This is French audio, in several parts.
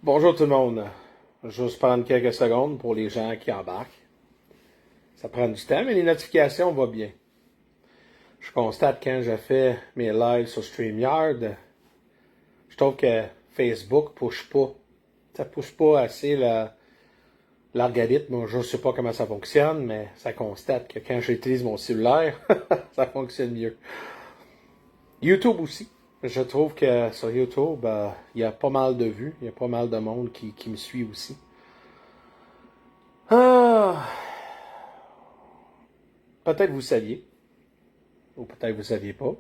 Bonjour tout le monde. Je vais juste prendre quelques secondes pour les gens qui embarquent. Ça prend du temps, mais les notifications vont bien. Je constate quand je fais mes lives sur StreamYard, je trouve que Facebook push pas. Ça pousse pas assez l'algorithme. Je ne sais pas comment ça fonctionne, mais ça constate que quand j'utilise mon cellulaire, ça fonctionne mieux. YouTube aussi. Je trouve que sur YouTube, il y a pas mal de vues, il y a pas mal de monde qui me suit aussi. Ah, peut-être vous saviez, ou peut-être vous saviez pas,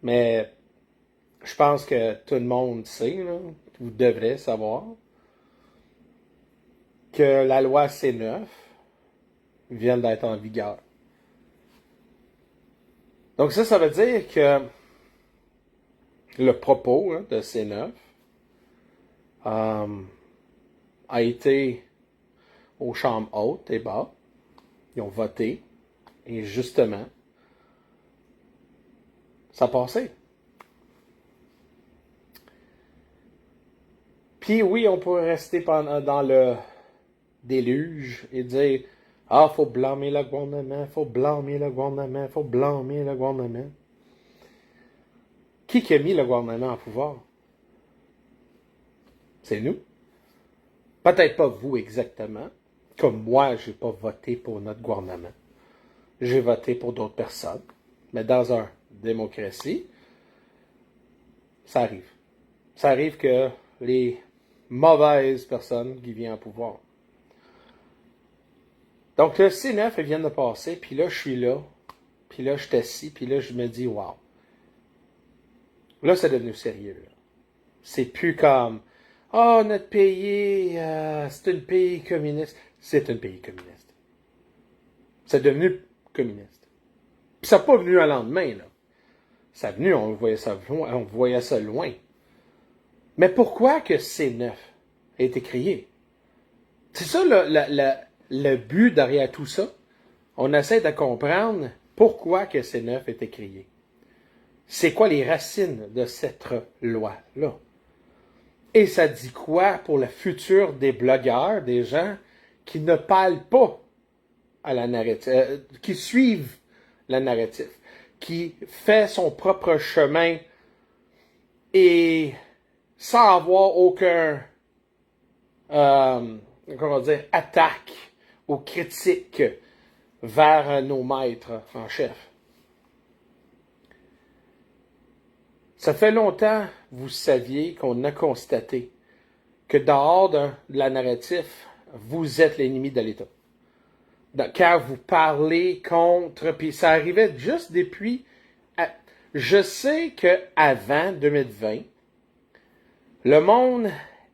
mais je pense que tout le monde sait, là, vous devrez savoir, que la loi C9 vient d'être en vigueur. Donc ça veut dire que le propos de C9 a été aux chambres hautes et bas. Ils ont voté. Et justement, ça passait. Puis oui, on pourrait rester dans le déluge et dire « Ah, faut blâmer le gouvernement, faut blâmer le gouvernement, faut blâmer le gouvernement. » Qui a mis le gouvernement en pouvoir? C'est nous. Peut-être pas vous exactement. Comme moi, j'ai pas voté pour notre gouvernement. J'ai voté pour d'autres personnes. Mais dans une démocratie, ça arrive. Ça arrive que les mauvaises personnes qui viennent au pouvoir. Donc le C9 vient de passer, puis là je suis là, puis là je suis assis, puis là je me dis wow. Là c'est devenu sérieux. Là. C'est plus comme oh notre pays, c'est un pays communiste. C'est un pays communiste. C'est devenu communiste. Puis ça n'a pas venu à lendemain, là. Ça a venu, on voyait ça loin. Mais pourquoi que C9 a été créé? C'est ça le but derrière tout ça. On essaie de comprendre pourquoi que C9 a été créé. C'est quoi les racines de cette loi-là? Et ça dit quoi pour le futur des blogueurs, des gens qui ne parlent pas à la narrative, qui suivent la narrative, qui fait son propre chemin et sans avoir aucun attaque ou critique vers nos maîtres en chef. Ça fait longtemps, vous saviez qu'on a constaté que dehors de la narrative, vous êtes l'ennemi de l'État. Quand vous parlez contre, puis ça arrivait juste depuis... Je sais qu'avant 2020, le monde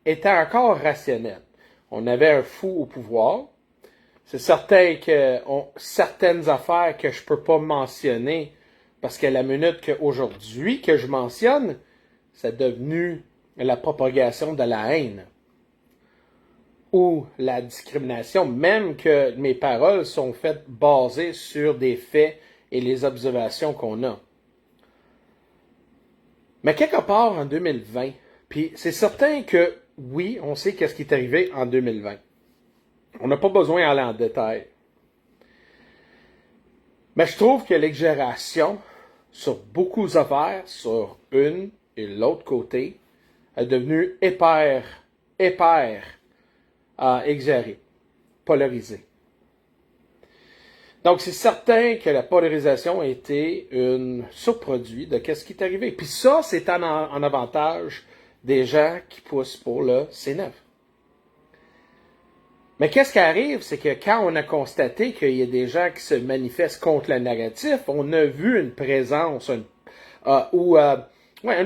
était encore rationnel. On avait un fou au pouvoir. C'est certain que certaines affaires que je peux pas mentionner, parce que la minute qu'aujourd'hui que je mentionne, c'est devenu la propagation de la haine ou la discrimination, même que mes paroles sont faites basées sur des faits et les observations qu'on a. Mais quelque part en 2020, puis c'est certain que oui, on sait qu'est-ce qui est arrivé en 2020. On n'a pas besoin d'aller en détail. Mais je trouve que l'exagération sur beaucoup d'affaires, sur une et l'autre côté, est devenue hyper exagérée, polarisée. Donc, c'est certain que la polarisation a été un sous-produit de ce qui est arrivé. Puis ça, c'est en avantage des gens qui poussent pour le C9. Mais qu'est-ce qui arrive, c'est que quand on a constaté qu'il y a des gens qui se manifestent contre le narratif, on a vu une présence, une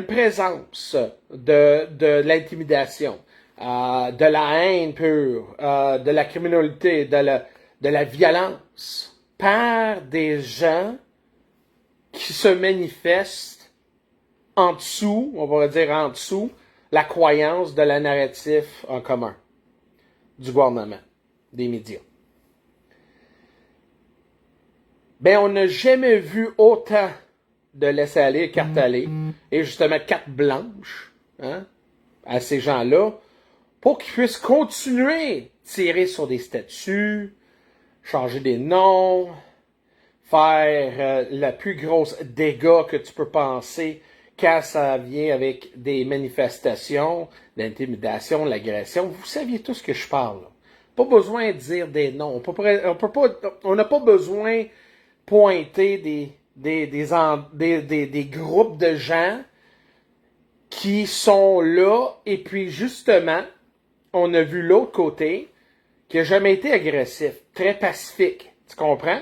présence de l'intimidation, de la haine pure, de la criminalité, de la violence par des gens qui se manifestent en dessous, on pourrait dire en dessous, la croyance de la narratif en commun du gouvernement, des médias. Ben, on n'a jamais vu autant de laisser-aller, carte aller, et justement carte blanche, à ces gens-là, pour qu'ils puissent continuer de tirer sur des statues, changer des noms, faire la plus grosse dégâts que tu peux penser quand ça vient avec des manifestations, l'intimidation, l'agression. Vous saviez tout ce que je parle. Là. Pas besoin de dire des noms. On n'a pas besoin de pointer des groupes de gens qui sont là, et puis justement, on a vu l'autre côté, qui n'a jamais été agressif, très pacifique. Tu comprends?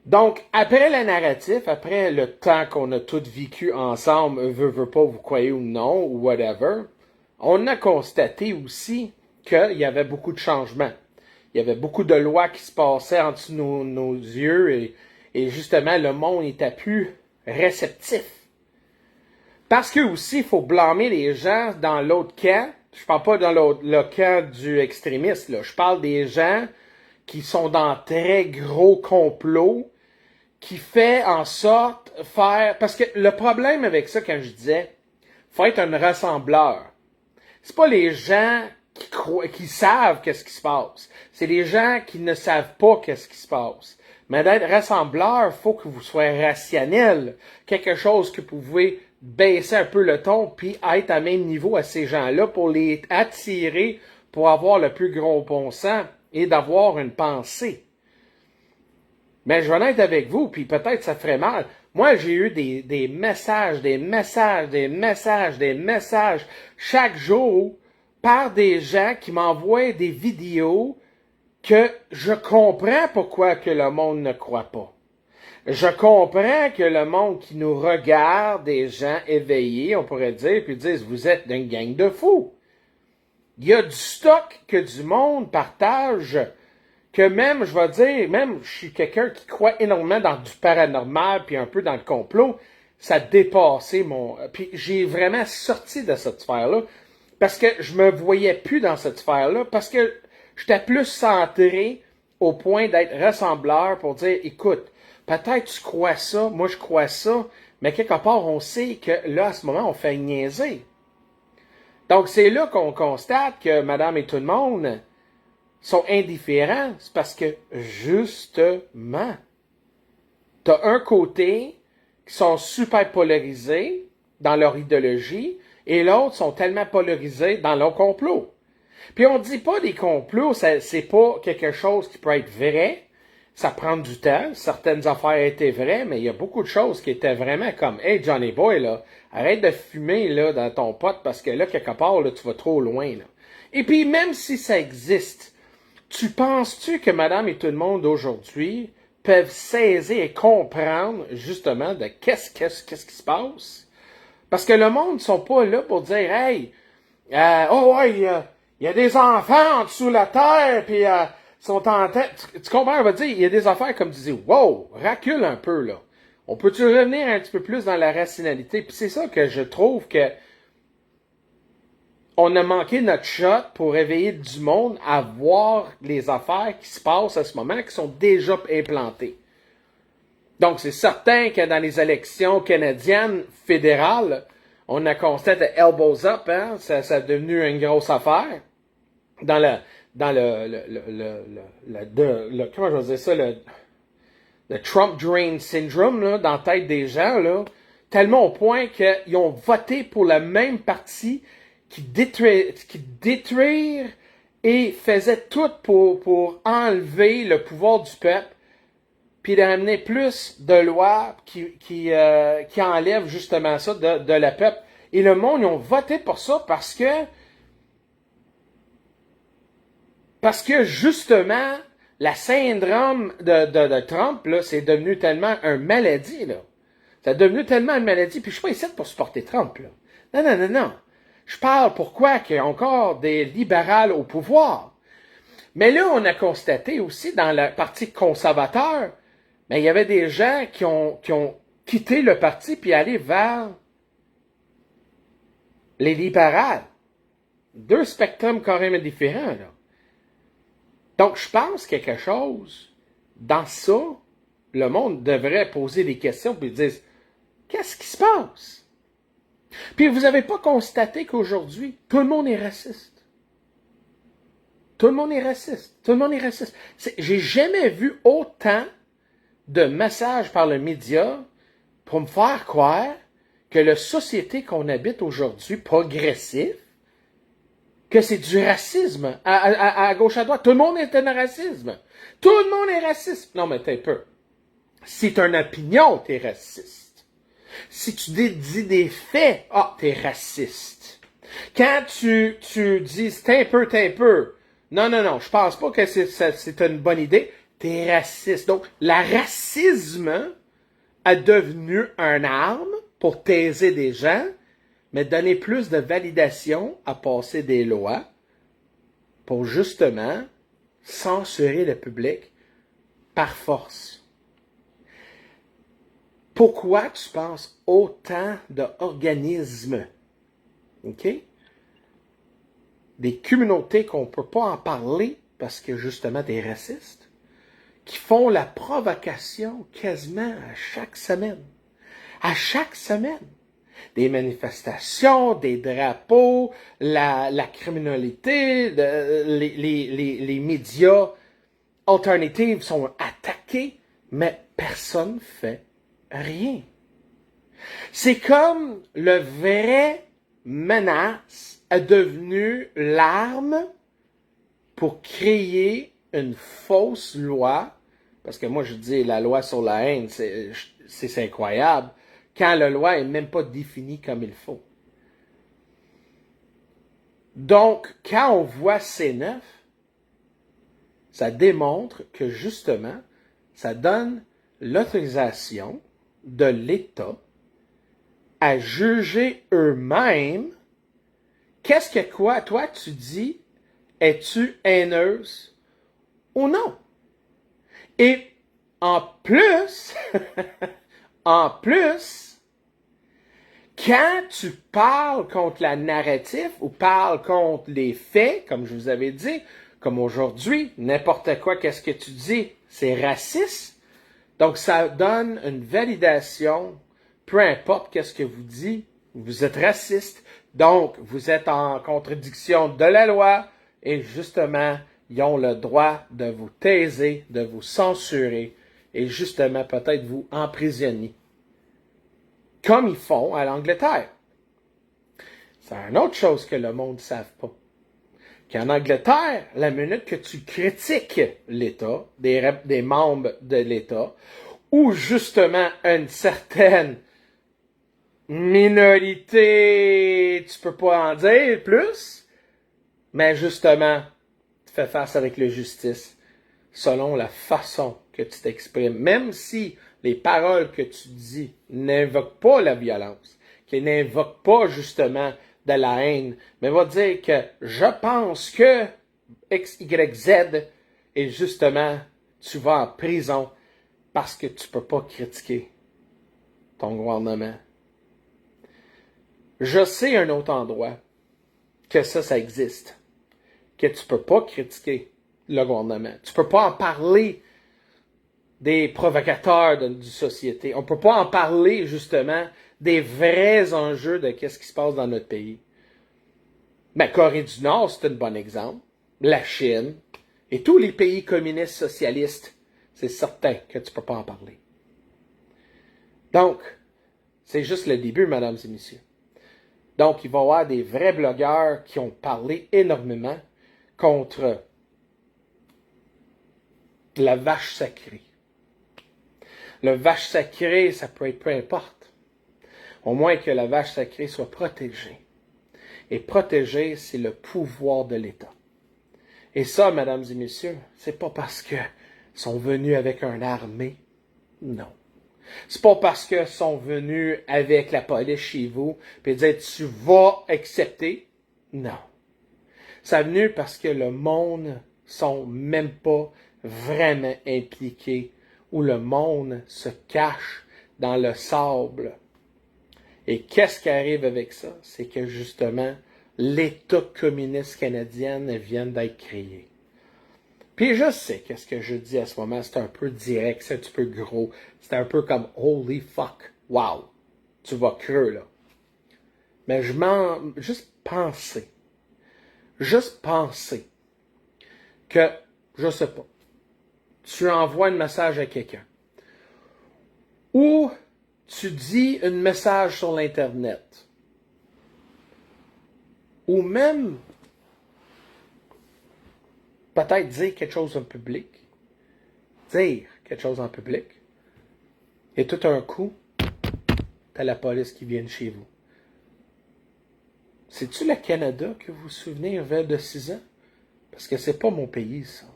Donc, après le narratif, après le temps qu'on a tous vécu ensemble, veut pas, vous croyez ou non, ou whatever, on a constaté aussi qu'il y avait beaucoup de changements. Il y avait beaucoup de lois qui se passaient en dessous de nos yeux, et justement, le monde était plus réceptif. Parce que aussi, il faut blâmer les gens dans l'autre camp. Je parle pas dans le camp du extrémiste, là. Je parle des gens qui sont dans très gros complots, qui fait en sorte faire... Parce que le problème avec ça, quand je disais, faut être un rassembleur. C'est pas les gens qui savent qu'est-ce qui se passe. C'est les gens qui ne savent pas qu'est-ce qui se passe. Mais d'être rassembleur, faut que vous soyez rationnel. Quelque chose que vous pouvez baisser un peu le ton puis être à même niveau à ces gens-là pour les attirer, pour avoir le plus gros bon sens et d'avoir une pensée. Mais je vais être avec vous, puis peut-être ça ferait mal. Moi, j'ai eu des messages chaque jour par des gens qui m'envoient des vidéos que je comprends pourquoi que le monde ne croit pas. Je comprends que le monde qui nous regarde, des gens éveillés, on pourrait dire, puis disent, vous êtes une gang de fous. Il y a du stock que du monde partage, que même, je vais dire, même je suis quelqu'un qui croit énormément dans du paranormal, puis un peu dans le complot, ça a dépassé mon... Puis j'ai vraiment sorti de cette sphère-là, parce que je me voyais plus dans cette sphère-là, parce que j'étais plus centré au point d'être rassembleur pour dire, écoute, peut-être tu crois ça, moi je crois ça, mais quelque part on sait que là, à ce moment, on fait niaiser. Donc c'est là qu'on constate que madame et tout le monde sont indifférents. C'est parce que, justement, t'as un côté qui sont super polarisés dans leur idéologie, et l'autre sont tellement polarisés dans leur complot. Puis on dit pas des complots, c'est pas quelque chose qui peut être vrai. Ça prend du temps. Certaines affaires étaient vraies, mais il y a beaucoup de choses qui étaient vraiment comme, hey Johnny Boy, là, arrête de fumer, là, dans ton pote, parce que là, quelque part, là, tu vas trop loin, là. Et puis, même si ça existe, tu penses-tu que madame et tout le monde aujourd'hui peuvent saisir et comprendre, justement, de qu'est-ce qui se passe? Parce que le monde ne sont pas là pour dire, hey, oh ouais, il y a des enfants en dessous de la terre, puis sont en tête. Tu comprends? On va dire, il y a des affaires comme tu dis, wow, recule un peu, là. On peut-tu revenir un petit peu plus dans la rationalité? Puis c'est ça que je trouve que on a manqué notre shot pour réveiller du monde à voir les affaires qui se passent à ce moment, qui sont déjà implantées. Donc, c'est certain que dans les élections canadiennes fédérales, on a constaté elbows up, hein? Ça a devenu une grosse affaire. Comment je vais dire ça, le Trump Drain Syndrome, là, dans la tête des gens, là, tellement au point qu'ils ont voté pour le même parti qui détruire et faisait tout pour enlever le pouvoir du peuple, puis d'amener plus de lois qui enlèvent justement ça de la peuple. Et le monde, ils ont voté pour ça parce que justement, la syndrome de Trump, là, c'est devenu tellement une maladie, là. C'est devenu tellement une maladie, puis je suis pas ici pour supporter Trump, là. Non. Je parle pourquoi qu'il y a encore des libérales au pouvoir. Mais là, on a constaté aussi dans le parti conservateur, mais il y avait des gens qui ont quitté le parti puis allé vers les libérales. Deux spectrums carrément différents, là. Donc, je pense quelque chose, dans ça, le monde devrait poser des questions puis dire, qu'est-ce qui se passe? Puis vous n'avez pas constaté qu'aujourd'hui, tout le monde est raciste. Tout le monde est raciste. Tout le monde est raciste. J'ai jamais vu autant de messages par le média pour me faire croire que la société qu'on habite aujourd'hui, progressive, que c'est du racisme à gauche, à droite. Tout le monde est un racisme. Tout le monde est raciste. Non, mais t'es peu. Si t'as une opinion, t'es raciste. Si tu dis des faits, t'es raciste. Quand tu dis t'es un peu, non, je pense pas que c'est une bonne idée, t'es raciste. Donc, le racisme a devenu une arme pour taiser des gens, mais donner plus de validation à passer des lois pour justement censurer le public par force. Pourquoi tu penses autant d'organismes, ok? Des communautés qu'on ne peut pas en parler parce que justement des racistes, qui font la provocation quasiment à chaque semaine. À chaque semaine. Des manifestations, des drapeaux, la criminalité, les médias alternatifs sont attaqués, mais personne ne fait rien. C'est comme le vrai menace est devenu l'arme pour créer une fausse loi, parce que moi je dis la loi sur la haine, c'est incroyable, quand la loi est même pas définie comme il faut. Donc, quand on voit C9, ça démontre que justement, ça donne l'autorisation de l'État à juger eux-mêmes qu'est-ce que quoi, toi tu dis, es-tu haineuse ou non? Et en plus, quand tu parles contre la narrative ou parles contre les faits, comme je vous avais dit, comme aujourd'hui, n'importe quoi, qu'est-ce que tu dis, c'est raciste. Donc, ça donne une validation, peu importe qu'est-ce que vous dites, vous êtes raciste. Donc, vous êtes en contradiction de la loi et justement, ils ont le droit de vous taiser, de vous censurer et justement peut-être vous emprisonner. Comme ils font à l'Angleterre. C'est une autre chose que le monde ne savent pas. Qu'en Angleterre, la minute que tu critiques l'État, des membres de l'État, ou justement une certaine minorité, tu peux pas en dire plus, mais justement, tu fais face avec la justice selon la façon que tu t'exprimes. Même si les paroles que tu dis n'invoquent pas la violence, qui n'invoquent pas justement de la haine, mais va dire que je pense que X, Y, Z, et justement, tu vas en prison parce que tu peux pas critiquer ton gouvernement. Je sais un autre endroit que ça existe, que tu peux pas critiquer le gouvernement. Tu peux pas en parler des provocateurs de société. On peut pas en parler, justement, des vrais enjeux de qu'est-ce qui se passe dans notre pays. Mais Corée du Nord, c'est un bon exemple. La Chine et tous les pays communistes socialistes, c'est certain que tu peux pas en parler. Donc, c'est juste le début, mesdames et messieurs. Donc, il va y avoir des vrais blogueurs qui ont parlé énormément contre la vache sacrée. Le vache sacrée, ça peut être peu importe. Au moins que la vache sacrée soit protégée. Et protéger, c'est le pouvoir de l'État. Et ça, mesdames et messieurs, c'est pas parce que sont venus avec une armée. Non. C'est pas parce que sont venus avec la police chez vous puis dire tu vas accepter. Non. C'est venu parce que le monde sont même pas vraiment impliqués, où le monde se cache dans le sable. Et qu'est-ce qui arrive avec ça? C'est que justement, l'État communiste canadien vient d'être créé. Puis je sais qu'est-ce que je dis à ce moment, c'est un peu direct, c'est un petit peu gros, c'est un peu comme holy fuck, wow, tu vas creux là. Mais juste penser que, je sais pas, tu envoies un message à quelqu'un, ou tu dis un message sur l'Internet, ou même peut-être dire quelque chose en public, et tout d'un coup, t'as la police qui vient chez vous. C'est-tu le Canada que vous vous souvenez il y a de 6 ans? Parce que c'est pas mon pays, ça.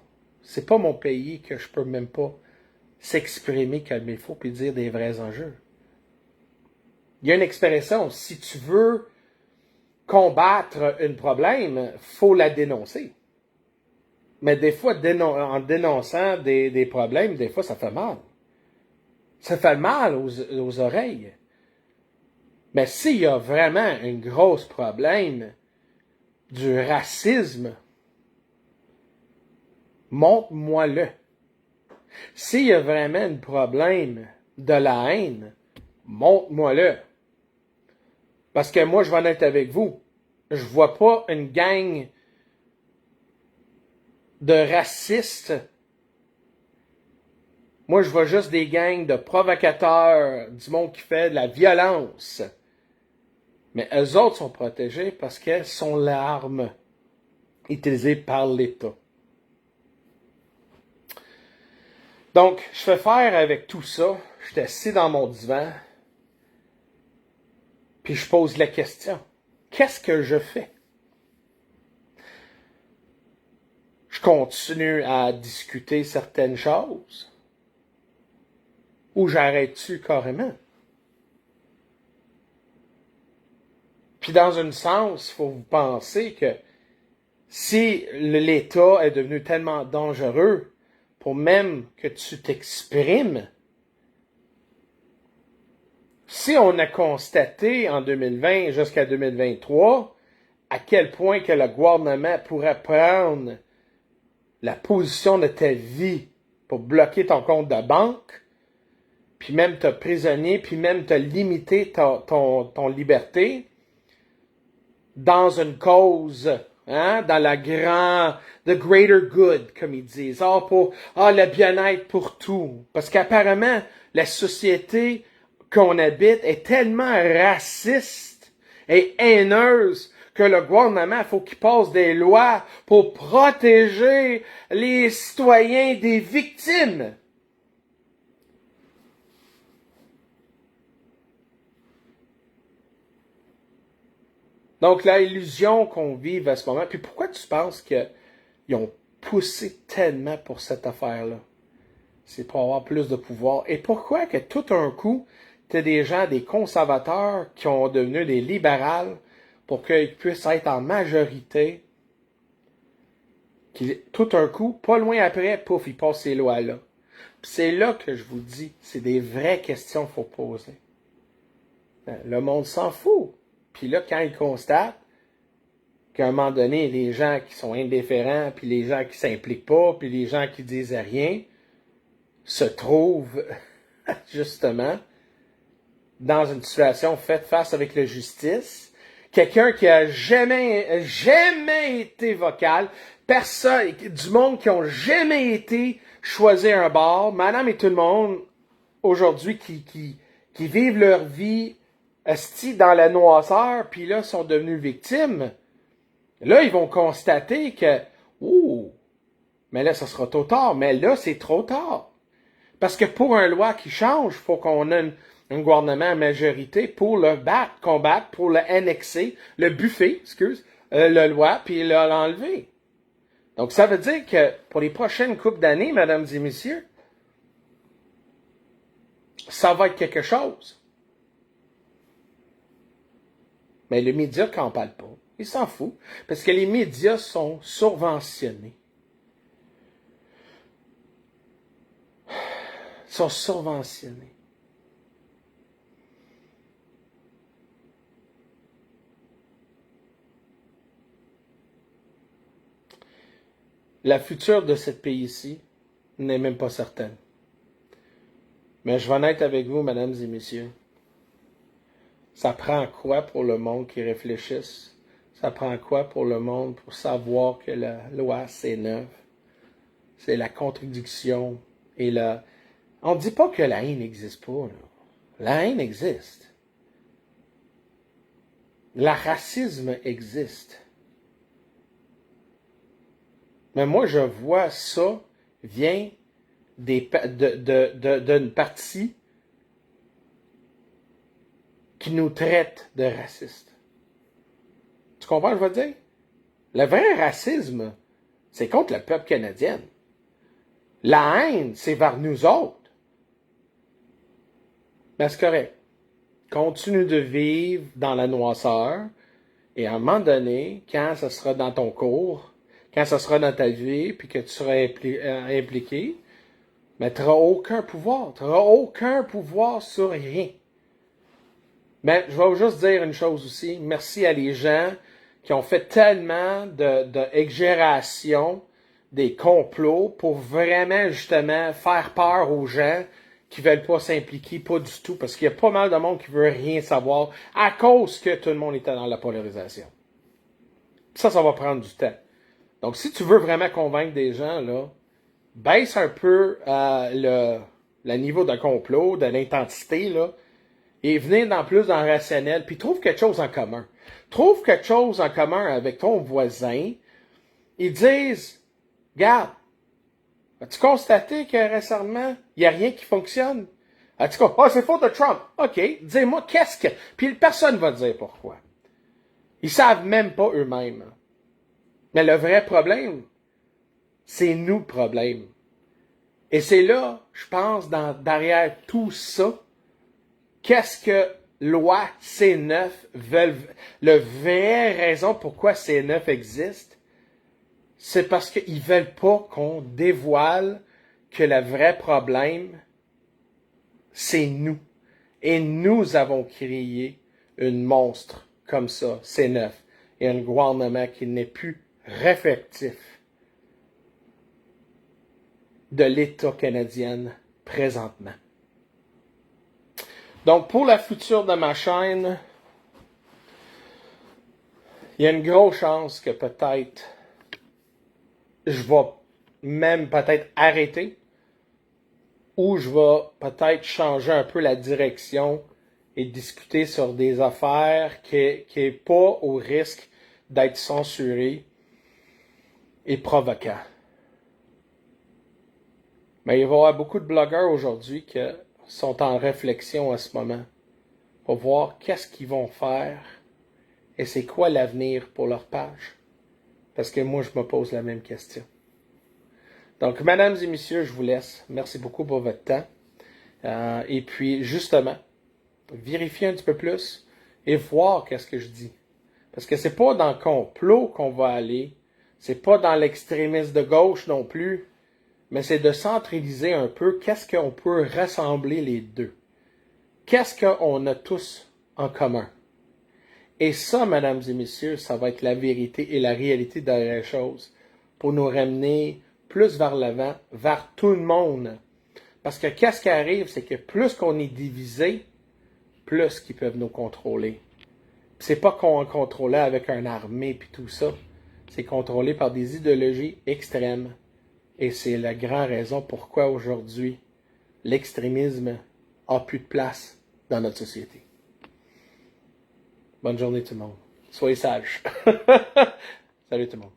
C'est pas mon pays que je peux même pas s'exprimer comme il faut puis dire des vrais enjeux. Il y a une expression, si tu veux combattre un problème, faut la dénoncer. Mais des fois, en dénonçant des problèmes, des fois, ça fait mal. Ça fait mal aux oreilles. Mais s'il y a vraiment un gros problème du racisme, montre-moi-le. S'il y a vraiment un problème de la haine, montre-moi-le. Parce que moi, je vais en être avec vous. Je vois pas une gang de racistes. Moi, je vois juste des gangs de provocateurs, du monde qui fait de la violence. Mais eux autres sont protégés parce qu'elles sont l'arme utilisée par l'État. Donc, je fais faire avec tout ça. Je suis assis dans mon divan. Puis je pose la question. Qu'est-ce que je fais? Je continue à discuter certaines choses? Ou j'arrête-tu carrément? Puis dans un sens, il faut vous penser que si l'État est devenu tellement dangereux pour même que tu t'exprimes, si on a constaté en 2020 jusqu'à 2023 à quel point que le gouvernement pourrait prendre la position de ta vie pour bloquer ton compte de banque, puis même te prisonnier, puis même te limiter ton liberté dans une cause, hein, dans the greater good, comme ils disent. Le bien-être pour tout. Parce qu'apparemment, la société qu'on habite est tellement raciste et haineuse que le gouvernement, faut qu'il passe des lois pour protéger les citoyens des victimes. Donc, la illusion qu'on vive à ce moment, puis pourquoi tu penses qu'ils ont poussé tellement pour cette affaire-là? C'est pour avoir plus de pouvoir. Et pourquoi que tout un coup, t'as des gens, des conservateurs qui ont devenu des libérales pour qu'ils puissent être en majorité, qui, tout un coup, pas loin après, pouf, ils passent ces lois-là. Puis c'est là que je vous dis, c'est des vraies questions qu'il faut poser. Le monde s'en fout. Puis là, quand ils constatent qu'à un moment donné, les gens qui sont indifférents, puis les gens qui s'impliquent pas, puis les gens qui disent rien, se trouvent justement dans une situation faite face avec la justice. Quelqu'un qui a jamais été vocal, personne, du monde qui ont jamais été choisir un bord, madame et tout le monde, aujourd'hui, qui vivent leur vie dans la noirceur, puis là, sont devenus victimes. Là, ils vont constater que, mais là, ça sera trop tard. Mais là, c'est trop tard. Parce que pour une loi qui change, il faut qu'on ait un gouvernement à majorité pour le combattre, pour le annexer, le buffer, la loi, puis l'enlever. Donc, ça veut dire que pour les prochaines couples d'années, mesdames et messieurs, ça va être quelque chose. Mais les médias n'en parlent pas. Ils s'en foutent. Parce que les médias sont subventionnés. Ils sont subventionnés. La future de ce pays-ci n'est même pas certaine. Mais je vais en être avec vous, mesdames et messieurs. Ça prend quoi pour le monde qui réfléchisse? Ça prend quoi pour le monde pour savoir que la loi C9, c'est la contradiction et la... On ne dit pas que la haine n'existe pas, là. La haine existe. Le racisme existe. Mais moi, je vois ça vient d'une partie qui nous traite de racistes. Tu comprends ce que je veux dire? Le vrai racisme, c'est contre le peuple canadien. La haine, c'est vers nous autres. Mais c'est correct. Continue de vivre dans la noirceur et à un moment donné, quand ça sera dans ton cours, quand ça sera dans ta vie, puis que tu seras impliqué, mais tu n'auras aucun pouvoir. Tu n'auras aucun pouvoir sur rien. Mais je vais vous juste dire une chose aussi. Merci à les gens qui ont fait tellement d'exagération des complots pour vraiment, justement, faire peur aux gens qui veulent pas s'impliquer, pas du tout, parce qu'il y a pas mal de monde qui veut rien savoir à cause que tout le monde était dans la polarisation. Ça va prendre du temps. Donc, si tu veux vraiment convaincre des gens, là, baisse un peu le niveau de complot, de l'intensité, là, et venez plus dans le rationnel, puis trouve quelque chose en commun. Trouve quelque chose en commun avec ton voisin. Ils disent, regarde, as-tu constaté que récemment, il n'y a rien qui fonctionne? As-tu dit, oh, c'est faute de Trump. OK, dis-moi, qu'est-ce que... Puis personne ne va dire pourquoi. Ils savent même pas eux-mêmes. Mais le vrai problème, c'est nous le problème. Et c'est là, je pense, derrière tout ça, qu'est-ce que loi C9 veulent... La vraie raison pourquoi C9 existe, c'est parce qu'ils veulent pas qu'on dévoile que le vrai problème, c'est nous. Et nous avons créé une monstre comme ça, C9, et un gouvernement qui n'est plus réflectif de l'État canadien présentement. Donc, pour la future de ma chaîne, il y a une grosse chance que peut-être je vais même peut-être arrêter ou je vais peut-être changer un peu la direction et discuter sur des affaires qui est pas au risque d'être censuré et provoquant. Mais il va y avoir beaucoup de blogueurs aujourd'hui qui sont en réflexion à ce moment pour voir qu'est-ce qu'ils vont faire et c'est quoi l'avenir pour leur page. Parce que moi, je me pose la même question. Donc, mesdames et messieurs, je vous laisse. Merci beaucoup pour votre temps. Et puis, justement, vérifier un petit peu plus et voir qu'est-ce que je dis. Parce que c'est pas dans le complot qu'on va aller. C'est pas dans l'extrémisme de gauche non plus. Mais c'est de centraliser un peu qu'est-ce qu'on peut rassembler les deux. Qu'est-ce qu'on a tous en commun. Et ça, mesdames et messieurs, ça va être la vérité et la réalité derrière les choses pour nous ramener plus vers l'avant, vers tout le monde. Parce que qu'est-ce qui arrive, c'est que plus qu'on est divisé, plus qu'ils peuvent nous contrôler. C'est pas qu'on contrôlait avec une armée puis tout ça. C'est contrôlé par des idéologies extrêmes. Et c'est la grande raison pourquoi aujourd'hui, l'extrémisme a plus de place dans notre société. Bonne journée tout le monde. Soyez sages. Salut tout le monde.